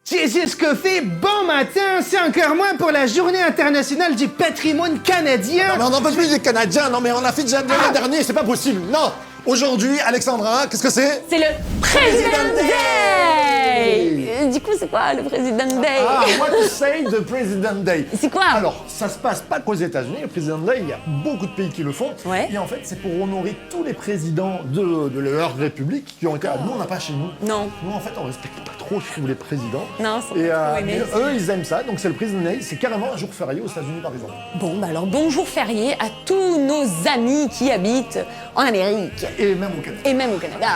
Jesus Coffee, bon matin, c'est encore moins pour la Journée internationale du patrimoine canadien. Non, mais on n'en peut plus des Canadiens, non mais on l'a fait déjà l'an dernier, c'est pas possible, non. Aujourd'hui, Alexandra, qu'est-ce que c'est? C'est le President Day. Du coup, c'est quoi le President Day? Ah, what to say the President Day? C'est quoi? Alors, ça se passe pas qu'aux États-Unis, le President Day, il y a beaucoup de pays qui le font. Ouais. Et en fait, c'est pour honorer tous les présidents de leur république qui ont été. Nous, on n'a pas chez nous. Non. Nous, en fait, on respecte pas trop, je trouve, les présidents. Non, ils sont Et pas trop mais aimés. eux, ils aiment ça. Donc, c'est le President Day. C'est carrément un jour férié aux États-Unis, par exemple. Bon, bah alors bonjour férié à tous nos amis qui habitent en Amérique Et même au Canada. et même au Canada.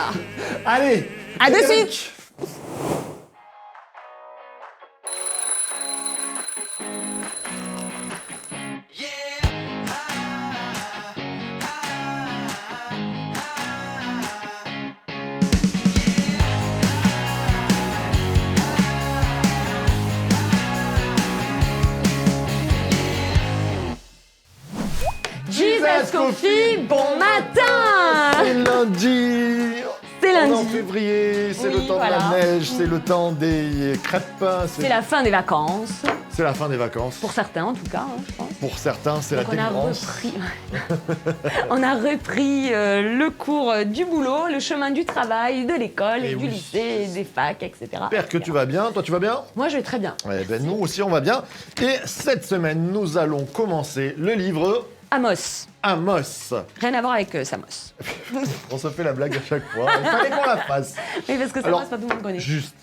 Allez, À de Québec. suite. Jesus Coffee, bon matin. C'est lundi. C'est On est en lundi. février, c'est Oui, le temps voilà. de la neige, c'est le temps des crêpes. C'est la fin des vacances, C'est la fin des vacances. pour certains en tout cas, hein, je pense. Pour certains, c'est la Donc on a délivrance. repris, on a repris le cours du boulot, le chemin du travail, de l'école, Et du oui. lycée, des facs, etc. J'espère que tu vas bien. Toi, tu vas bien? Moi, je vais très bien. Eh ben, nous aussi, on va bien. Et cette semaine, nous allons commencer le livre Amos. Amos. Rien à voir avec Samos. On se fait la blague à chaque fois. Il fallait qu'on la fasse. Oui, parce que Samos, Alors, pas tout le monde connaît. Juste,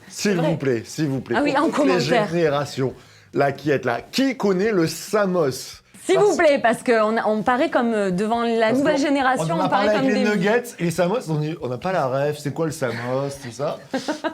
s'il vrai. vous plaît, s'il vous plaît. Ah oui, pour en toutes les commentaire. générations là qui êtes là, qui connaît le Samos? S'il vous plaît, parce qu'on paraît comme devant la Parce nouvelle qu'on- génération, on en a on parlé paraît avec comme les des... nuggets et les Samos, on n'a pas la rêve, c'est quoi le Samos, tout ça.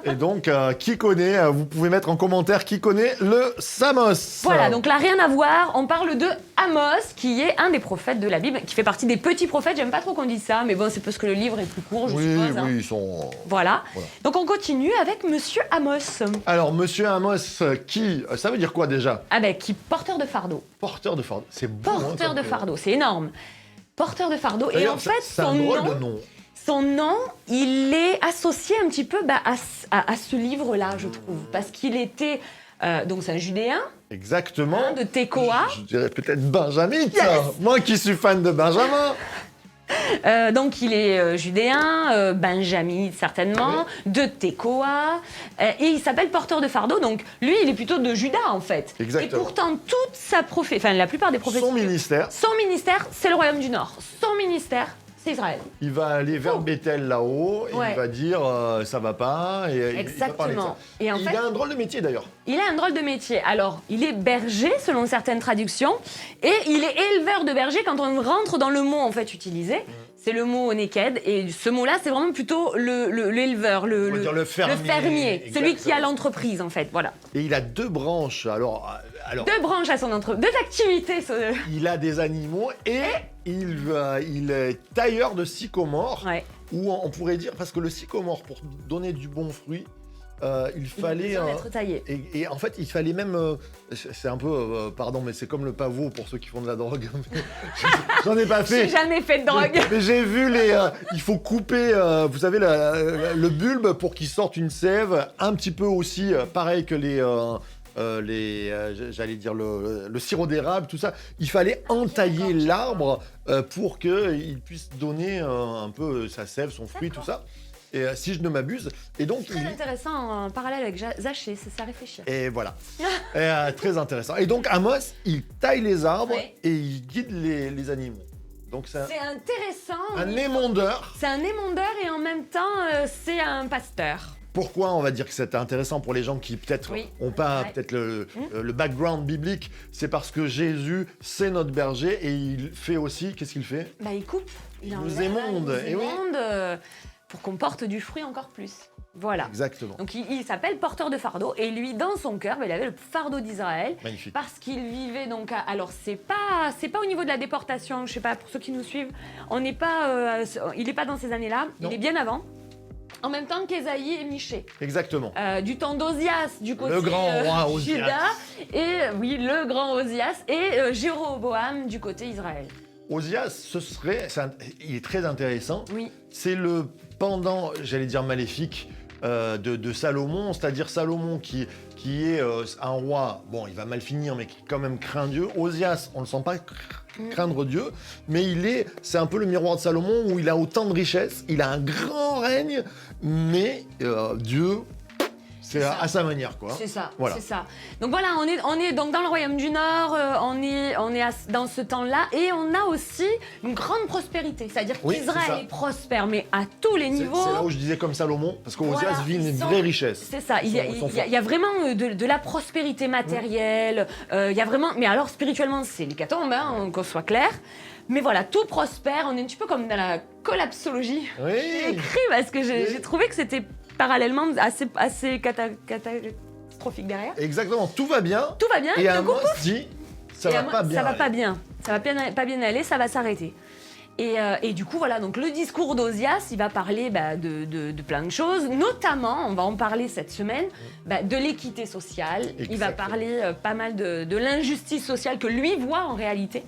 Et donc, qui connaît, vous pouvez mettre en commentaire qui connaît le Samos. Voilà, donc là, rien à voir. On parle de Amos, qui est un des prophètes de la Bible, qui fait partie des petits prophètes. J'aime pas trop qu'on dise ça, mais bon, c'est parce que le livre est plus court, je Oui, suppose. hein. oui, ils sont... Voilà. Voilà. Donc on continue avec Monsieur Amos. Alors, Monsieur Amos, qui... Ça veut dire quoi déjà? Ah ben, qui porteur de fardeau. Porteur de fardeau. C'est beau, hein, Porteur comme de nom. fardeau, c'est énorme. Porteur de fardeau. Et D'ailleurs, en fait, c'est un drôle de nom. son nom, il est associé un petit peu à ce livre-là, je trouve. Parce qu'il était... donc c'est un Judéen, Exactement. hein, de Tekoa. Je dirais peut-être Benjamin, ça. Moi qui suis fan de Benjamin. Donc il est Judéen, Benjamin certainement, de Tekoa. Et il s'appelle porteur de fardeau. Donc lui, il est plutôt de Juda en fait. Exactement. Et pourtant, toute sa enfin la plupart des prophéties... Son ministère, Son ministère, c'est le royaume du Nord. Son ministère, c'est Israël. il va aller vers Bethel là-haut et Ouais. il va dire ça va pas. Et il va parler de ça. Exactement. Et en il fait, a un drôle de métier d'ailleurs. il a un drôle de métier. Alors, il est berger, selon certaines traductions, et il est éleveur de berger. Quand on rentre dans le mot en fait utilisé, c'est le mot neked, et ce mot-là, c'est vraiment plutôt l'éleveur, On va dire le fermier. celui qui a Exactement. l'entreprise en fait. Voilà. Et il a deux branches. Alors Deux branches à son entreprise, deux activités. il a des animaux et il est tailleur de sycomore. Ouais. Ou on pourrait dire, parce que le sycomore, pour donner du bon fruit, il Il fallait... a besoin d'être taillé. Et en fait, il fallait même... c'est un peu... pardon, mais c'est comme le pavot pour ceux qui font de la drogue. J'en ai pas fait. J'ai jamais fait de drogue. Mais j'ai vu les... il faut couper, vous savez, le bulbe pour qu'il sorte une sève. Un petit peu aussi, pareil que j'allais dire le sirop d'érable, tout ça. Il fallait entailler l'arbre pour qu'il puisse donner un peu sa sève, son fruit, tout ça. Et si je ne m'abuse. Et donc, Très intéressant en parallèle avec Zaché, c'est ça réfléchir. et voilà. Très intéressant. Et donc, Amos, il taille les arbres Ouais. et il guide les animaux. Donc, c'est C'est intéressant. un oui. émondeur. C'est un émondeur et en même temps, c'est un pasteur. Pourquoi on va dire que c'est intéressant pour les gens qui peut-être Oui. n'ont pas Ouais. peut-être le background biblique? C'est parce que Jésus, c'est notre berger et il fait aussi, qu'est-ce qu'il fait? Bah, il coupe, il nous enlève, émonde, il et oui. émonde, pour qu'on porte du fruit encore plus. Voilà. Exactement. Donc il s'appelle porteur de fardeau et lui, dans son cœur, il avait le fardeau d'Israël. Magnifique. Parce qu'il vivait donc alors c'est pas au niveau de la déportation, je sais pas pour ceux qui nous suivent, on n'est pas il n'est pas dans ces années-là, Non. il est bien avant. En même temps qu'Ésaïe et Michée. Exactement. Du temps d'Ozias, du côté Le grand roi Ozias. Juda, et oui, le grand Ozias, et Jéroboam du côté Israël. Osias, il est très intéressant. Oui. C'est le pendant, j'allais dire maléfique, de Salomon, c'est-à-dire Salomon qui est un roi, bon, il va mal finir, mais qui quand même craint Dieu. Osias, on ne le sent pas craindre Dieu, mais c'est un peu le miroir de Salomon où il a autant de richesses, il a un grand règne, mais Dieu... C'est à sa manière, quoi. C'est ça, voilà. c'est ça. Donc voilà, on est donc dans le royaume du Nord, on est dans ce temps-là, et on a aussi une grande prospérité. C'est-à-dire qu'Israël est prospère, mais à tous les niveaux. C'est là où je disais comme Salomon, parce qu'Osias vit une vraie richesse. C'est ça, il y a vraiment de la prospérité matérielle, il y a vraiment... Mais alors, spirituellement, c'est l'hécatombe, hein, qu'on soit clair. Mais voilà, tout prospère, on est un petit peu comme dans la collapsologie. Oui. J'ai écrit parce que j'ai trouvé que c'était parallèlement assez catastrophique derrière. Exactement, tout va bien. Tout va bien. Et à un moment, on se dit, ça va pas bien. Ça va pas bien. Ça va pas bien aller, ça va s'arrêter. Et du coup, voilà, donc le discours d'Osias, il va parler de plein de choses, notamment, on va en parler cette semaine, de l'équité sociale. Exactement. Il va parler pas mal de l'injustice sociale que lui voit en réalité.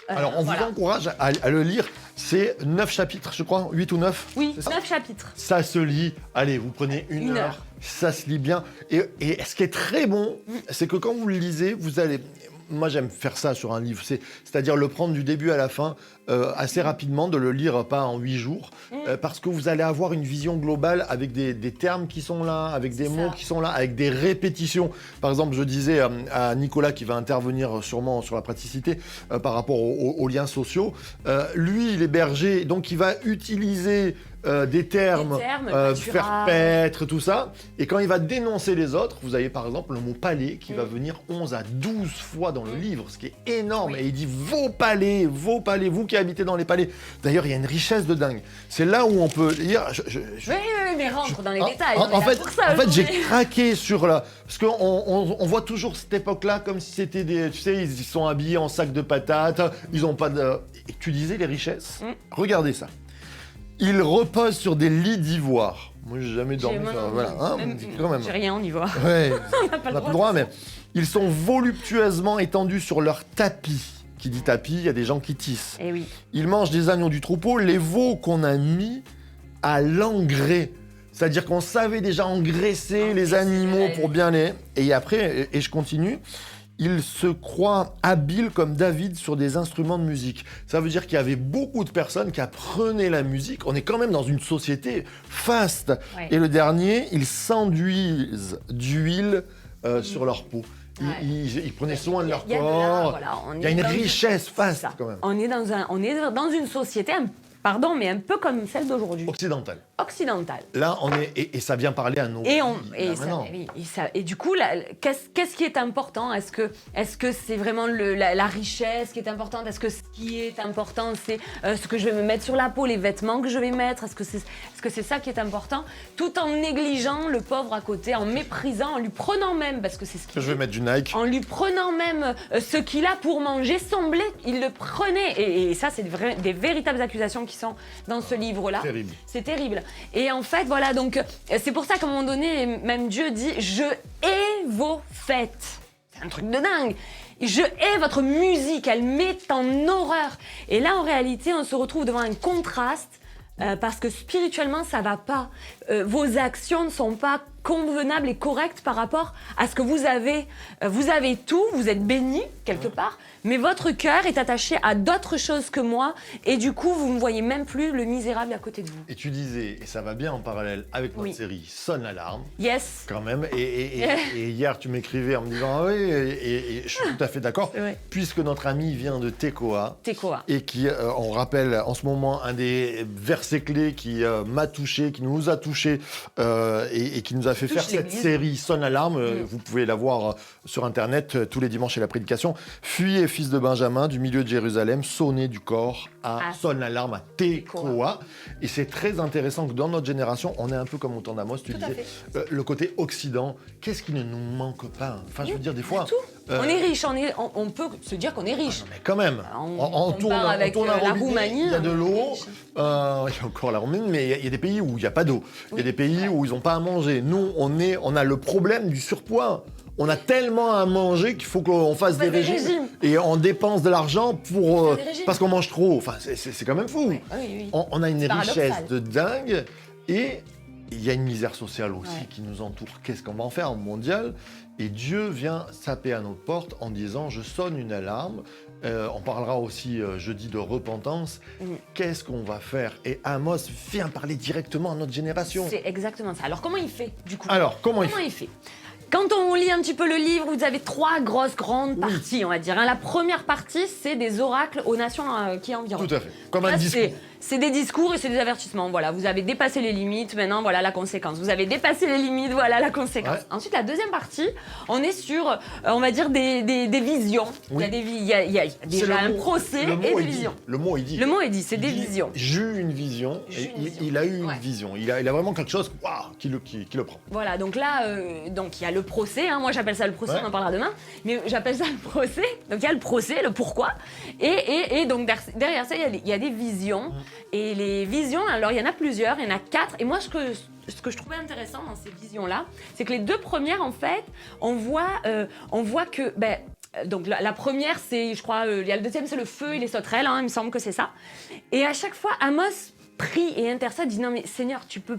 Alors, on vous encourage à le lire. C'est 9 chapitres, je crois, 8 ou 9. Oui, 9 chapitres. Ça se lit, allez, vous prenez une heure, ça se lit bien. Et ce qui est très bon, c'est que quand vous le lisez, vous allez... Moi, j'aime faire ça sur un livre, c'est-à-dire le prendre du début à la fin, assez rapidement, de le lire pas en 8 jours, parce que vous allez avoir une vision globale avec des termes qui sont là, avec des mots qui sont là, avec des répétitions. Par exemple, je disais à Nicolas, qui va intervenir sûrement sur la praticité par rapport aux liens sociaux, lui, il est berger, donc il va utiliser... des termes faire paître, tout ça. Et quand il va dénoncer les autres, vous avez par exemple le mot palais qui va venir 11 à 12 fois dans le livre, ce qui est énorme. Et il dit vos palais, vous qui habitez dans les palais. D'ailleurs, il y a une richesse de dingue. C'est là où on peut lire... Oui, mais rentre dans les détails. En fait, j'ai craqué sur la... Parce qu'on voit toujours cette époque-là comme si c'était des... Tu sais, ils sont habillés en sac de patates, ils n'ont pas de... Et tu disais les richesses. Regardez ça. Ils reposent sur des lits d'ivoire. Moi, j'ai jamais dormi sur... Voilà, hein, quand même. J'ai rien en ivoire. Ouais, on n'a pas le droit, mais... Ils sont voluptueusement étendus sur leur tapis. Qui dit tapis, il y a des gens qui tissent. Eh oui. Ils mangent des agneaux du troupeau, les veaux qu'on a mis à l'engrais. C'est-à-dire qu'on savait déjà engraisser les animaux pour bien les... Et après, et je continue... Il se croit habile comme David sur des instruments de musique. Ça veut dire qu'il y avait beaucoup de personnes qui apprenaient la musique. On est quand même dans une société faste. Ouais. Et le dernier, ils s'enduisent d'huile sur leur peau. Ils prenaient soin de leur corps. Il y a une richesse faste quand même. On est dans une société, mais un peu comme celle d'aujourd'hui. Occidentale. Là, on est et ça vient parler à nos et du coup, qu'est-ce qui est important ? Est-ce que c'est vraiment la richesse qui est importante ? Est-ce que ce qui est important, c'est ce que je vais me mettre sur la peau, les vêtements que je vais mettre ? Est-ce que c'est ça qui est important ? Tout en négligeant le pauvre à côté, en méprisant, en lui prenant même, parce que c'est ce qu'il je vais mettre du Nike, en lui prenant même ce qu'il a pour manger, son blé, il le prenait. Et ça, c'est des véritables accusations qui sont dans ce livre-là. Terrible. C'est terrible. Et en fait, voilà, donc c'est pour ça qu'à un moment donné, même Dieu dit « Je hais vos fêtes ». C'est un truc de dingue. Je hais votre musique, elle met en horreur. Et là, en réalité, on se retrouve devant un contraste parce que spirituellement, ça va pas. Vos actions ne sont pas convenables et correctes par rapport à ce que vous avez. Vous avez tout, vous êtes béni quelque part, mais votre cœur est attaché à d'autres choses que moi, et du coup, vous ne voyez même plus le misérable à côté de vous. Et tu disais, et ça va bien en parallèle avec notre série Sonne l'alarme. Yes. Quand même. Et hier, tu m'écrivais en me disant, ah oui, et je suis tout à fait d'accord, puisque notre ami vient de Tekoa. Et qui, on rappelle en ce moment, un des versets clés qui m'a touché, qui nous a touchés, et qui nous a fait faire cette série Sonne l'alarme. Vous pouvez la voir sur Internet tous les dimanches et la prédication. Fuyez, fils de Benjamin, du milieu de Jérusalem, sonnez du corps à sonne l'alarme à Tekoa. Et c'est très intéressant que dans notre génération, on est un peu comme au temps d'Amos, tu disais, le côté Occident. Qu'est-ce qui ne nous manque pas ? Enfin, je veux dire, des fois... on est riche, on peut se dire qu'on est riche. Mais quand même, on tourne la Roumanie, il y a de l'eau, il y a encore la Roumanie, mais il y a des pays où il n'y a pas d'eau. Il y a des pays où ils n'ont pas à manger. Nous, on a le problème du surpoids. On a tellement à manger qu'il faut qu'on fasse des régimes. Et on dépense de l'argent parce qu'on mange trop. Enfin, c'est quand même fou. On a une richesse de dingue. Et il y a une misère sociale aussi Ouais. qui nous entoure. Qu'est-ce qu'on va en faire en mondial? Et Dieu vient taper à notre porte en disant, je sonne une alarme. On parlera aussi jeudi de repentance. Qu'est-ce qu'on va faire? Et Amos vient parler directement à notre génération. C'est exactement ça. Alors comment il fait du coup? Alors, comment il fait? il fait? Quand on lit un petit peu le livre, vous avez 3 grosses grandes parties, on va dire. La première partie, c'est des oracles aux nations qui environnent. Tout à fait. Comme Là, un discours. c'est des discours et c'est des avertissements. Voilà, vous avez dépassé les limites, maintenant voilà la conséquence. Vous avez dépassé les limites, voilà la conséquence. Ouais. Ensuite, la deuxième partie, on est sur, on va dire, des visions. Oui. Il y a C'est déjà le un mot- procès le mot et des est dit. visions. Le mot est dit. Le mot est dit, c'est Il des dit, visions. J'ai eu une vision. J'ai eu Et une vision. il a eu une Ouais. vision. Il a vraiment quelque chose qui le prend. Voilà, donc là, donc il y a le procès. Moi, j'appelle ça le procès. Ouais. On en parlera demain. Mais j'appelle ça le procès. Donc il y a le procès, le pourquoi. Et donc derrière ça, il y a des visions. Et les visions, alors il y en a plusieurs, il y en a 4. Et moi, ce que je trouvais intéressant dans ces visions-là, c'est que les 2 premières, en fait, on voit que. Donc la première, c'est, je crois, il y a le deuxième, c'est le feu et les sauterelles, il me semble que c'est ça. Et à chaque fois, Amos prie et intercède, dit non mais Seigneur, tu peux.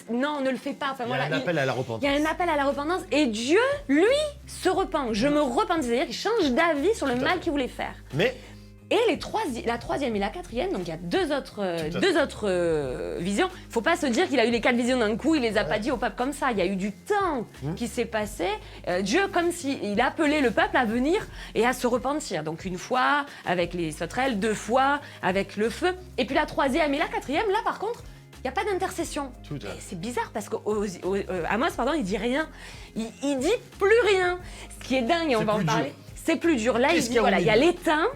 Non, ne le fais pas. Enfin, Il y a un appel à la repentance. il y a un appel à la repentance et Dieu, lui, se repent. Je me repens, c'est-à-dire qu'il change d'avis sur le mal qu'il voulait faire. Mais Et la troisième et la quatrième, donc il y a deux autres visions. Faut pas se dire qu'il a eu les 4 visions d'un coup, il les a pas dit au peuple comme ça. Il y a eu du temps qui s'est passé. Dieu, comme s'il appelait le peuple à venir et à se repentir. Donc une fois avec les sauterelles, 2 fois avec le feu. Et puis la troisième et la quatrième, là par contre, il n'y a pas d'intercession. Tout à fait. Et c'est bizarre parce qu'Amos, il dit rien. Il dit plus rien. Ce qui est dingue, et on C'est va en plus parler. dur. C'est plus dur. Là, il Qu'est-ce dit, qu'il y a au voilà, il y a milieu l'étain,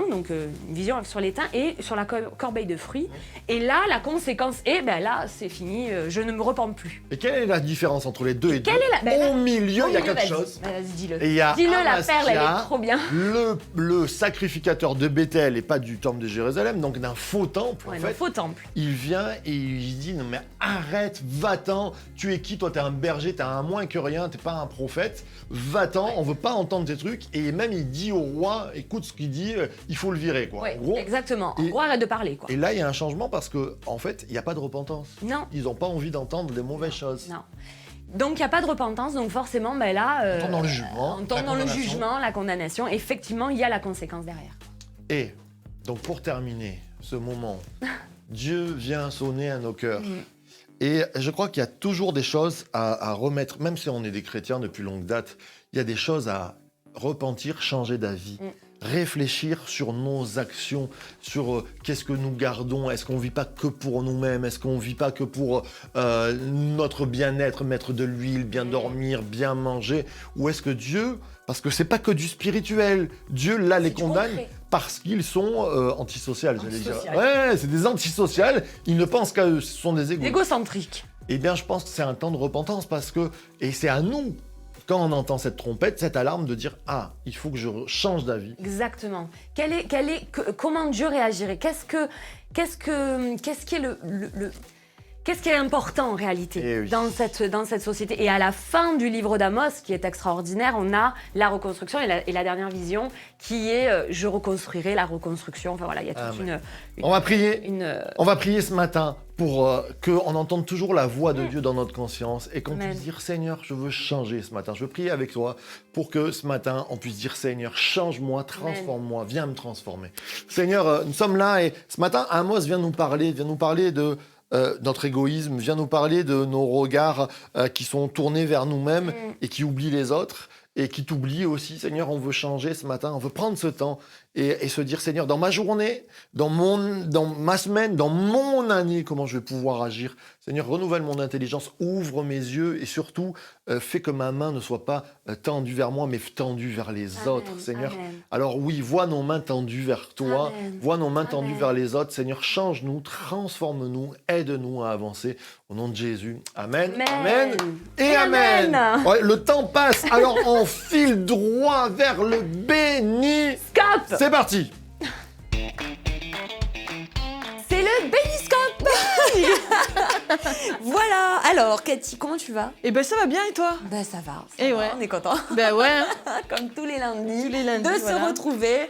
donc une vision sur l'étain et sur la corbeille de fruits. Et là, la conséquence est, là, c'est fini, je ne me repens plus. Et quelle est la différence entre les deux et Quelle est la- Au milieu, il y a quelque Vas-y, chose. Vas-y, dis-le. Et il y a Dis-le, la Amaskia, perle, elle est trop bien. le sacrificateur de Bethel et pas du temple de Jérusalem, donc d'un faux temple Ouais, en non, fait. faux temple. Il vient et il dit non mais arrête, va-t'en, tu es qui toi, t'es un berger, t'es un moins que rien, t'es pas un prophète, va-t'en, on veut pas entendre tes trucs. Et même il dit au roi, écoute ce qu'il dit, il faut le virer quoi. Ouais, En gros. exactement. En et- gros, arrête de parler, quoi. Et là il y a un changement parce que en fait il n'y a pas de repentance. Non, Ils n'ont pas envie d'entendre des mauvaises choses. non. Donc, il n'y a pas de repentance, donc forcément, là... On tombe dans le jugement, On tombe la dans le condamnation. jugement, la condamnation. Effectivement, il y a la conséquence derrière. Et donc pour terminer ce moment, Dieu vient sonner à nos cœurs. Et je crois qu'il y a toujours des choses à remettre, même si on est des chrétiens depuis longue date, il y a des choses à repentir, changer d'avis. Réfléchir sur nos actions, sur qu'est-ce que nous gardons, est-ce qu'on ne vit pas que pour nous-mêmes, est-ce qu'on ne vit pas que pour notre bien-être, mettre de l'huile, bien dormir, bien manger, ou est-ce que Dieu, parce que c'est pas que du spirituel, Dieu là les du condamne concret. parce qu'ils sont antisociales, j'allais dire. Antisociales. Ouais, c'est des antisociales, ils ne pensent qu'à eux, ce sont des égoïstes. Égocentrique. Eh bien, je pense que c'est un temps de repentance parce que, et c'est à nous, quand on entend cette trompette, cette alarme, de dire ah, il faut que je change d'avis. Exactement. Comment Dieu réagirait? Qu'est-ce qui est important en réalité Eh oui. dans cette société? Et à la fin du livre d'Amos, qui est extraordinaire, on a la reconstruction et la dernière vision qui est je reconstruirai la reconstruction. Enfin voilà, il y a toute Amen. On va prier. On va prier ce matin pour qu'on entende toujours la voix de Dieu dans notre conscience et qu'on Amen. puisse dire Seigneur, je veux changer ce matin. Je veux prier avec toi pour que ce matin, on puisse dire Seigneur, change-moi, transforme-moi, viens me transformer. Seigneur, nous sommes là et ce matin, Amos vient nous parler de notre égoïsme, vient nous parler de nos regards qui sont tournés vers nous-mêmes et qui oublient les autres et qui t'oublient aussi. Seigneur, on veut changer ce matin, on veut prendre ce temps et se dire, Seigneur, dans ma journée, dans ma semaine, dans mon année, comment je vais pouvoir agir. Seigneur, renouvelle mon intelligence, ouvre mes yeux et surtout, fais que ma main ne soit pas tendue vers moi, mais tendue vers les autres, Seigneur. Amen. Alors oui, vois nos mains tendues vers toi, Amen. vois nos mains tendues Amen. vers les autres. Seigneur, change-nous, transforme-nous, aide-nous à avancer. Au nom de Jésus, Amen, Amen. et Amen. Amen. Ouais, le temps passe, alors on file droit vers le béni. Scop. C'est parti. C'est le Béniscope. Voilà. Alors, Cathy, comment tu vas? Eh ben ça va bien et toi? Ben ça va. Eh ouais. On est content. Ben ouais. Comme tous les lundis. Tous les lundis, de voilà. se retrouver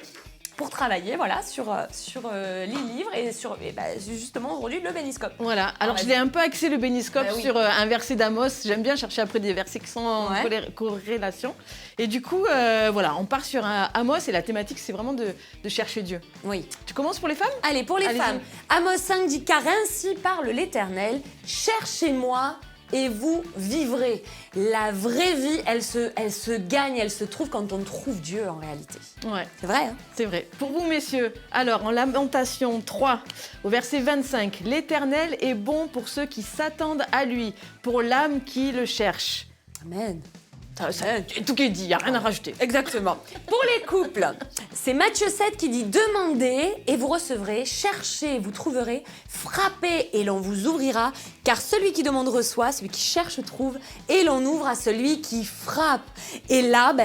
pour travailler voilà, sur les livres et sur justement aujourd'hui le béniscope. Voilà, alors je l'ai un peu axé le béniscope oui. sur un verset d'Amos. J'aime bien chercher après des versets qui sont en corrélation. Et du coup, voilà, on part sur un Amos et la thématique, c'est vraiment de chercher Dieu. Oui. Tu commences pour les femmes ? Allez, pour les Allez-y. femmes, Amos 5 dit « Car ainsi parle l'Éternel, cherchez-moi et vous vivrez. » La vraie vie, elle se gagne, elle se trouve quand on trouve Dieu en réalité. Ouais. C'est vrai, hein? C'est vrai. Pour vous, messieurs, alors en Lamentation 3, au verset 25, « L'Éternel est bon pour ceux qui s'attendent à lui, pour l'âme qui le cherche. Amen. » Tout qui est dit, il n'y a rien à rajouter. Exactement. Pour les couples, c'est Matthieu 7 qui dit « Demandez et vous recevrez, cherchez et vous trouverez, frappez et l'on vous ouvrira, car celui qui demande reçoit, celui qui cherche trouve, et l'on ouvre à celui qui frappe. » Et là,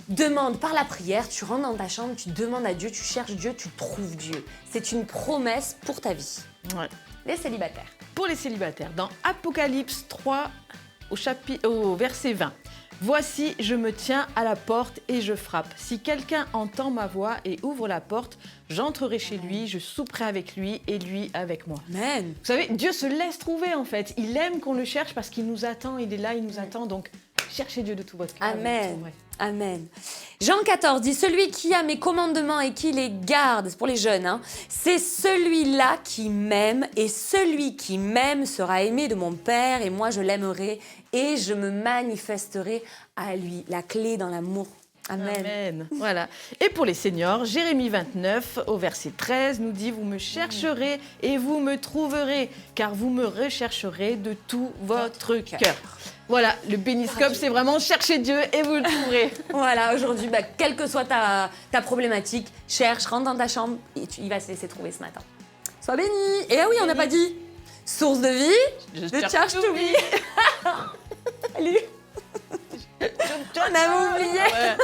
demande par la prière, tu rentres dans ta chambre, tu demandes à Dieu, tu cherches Dieu, tu trouves Dieu. C'est une promesse pour ta vie. Ouais. Les célibataires. Pour les célibataires, dans Apocalypse 3, au verset 20, « Voici, je me tiens à la porte et je frappe. Si quelqu'un entend ma voix et ouvre la porte, j'entrerai chez lui, je souperai avec lui et lui avec moi. » Amen. Vous savez, Dieu se laisse trouver en fait. Il aime qu'on le cherche parce qu'il nous attend, il est là, il nous attend. Donc, cherchez Dieu de tout votre cœur. Amen. Amen. Jean 14 dit « Celui qui a mes commandements et qui les garde, c'est pour les jeunes, hein, c'est celui-là qui m'aime, et celui qui m'aime sera aimé de mon Père, et moi je l'aimerai, et je me manifesterai à lui. » La clé dans l'amour. Amen. Amen. Voilà. Et pour les seniors, Jérémie 29, au verset 13, nous dit « Vous me chercherez et vous me trouverez, car vous me rechercherez de tout votre cœur. » Voilà, le béniscope, c'est vraiment chercher Dieu et vous le trouverez. Voilà, aujourd'hui, quelle que soit ta problématique, cherche, rentre dans ta chambre, et il va se laisser trouver ce matin. Sois béni. Et ah oui, on n'a pas dit source de vie, de Church to Be. Salut. On avait oublié. Ouais.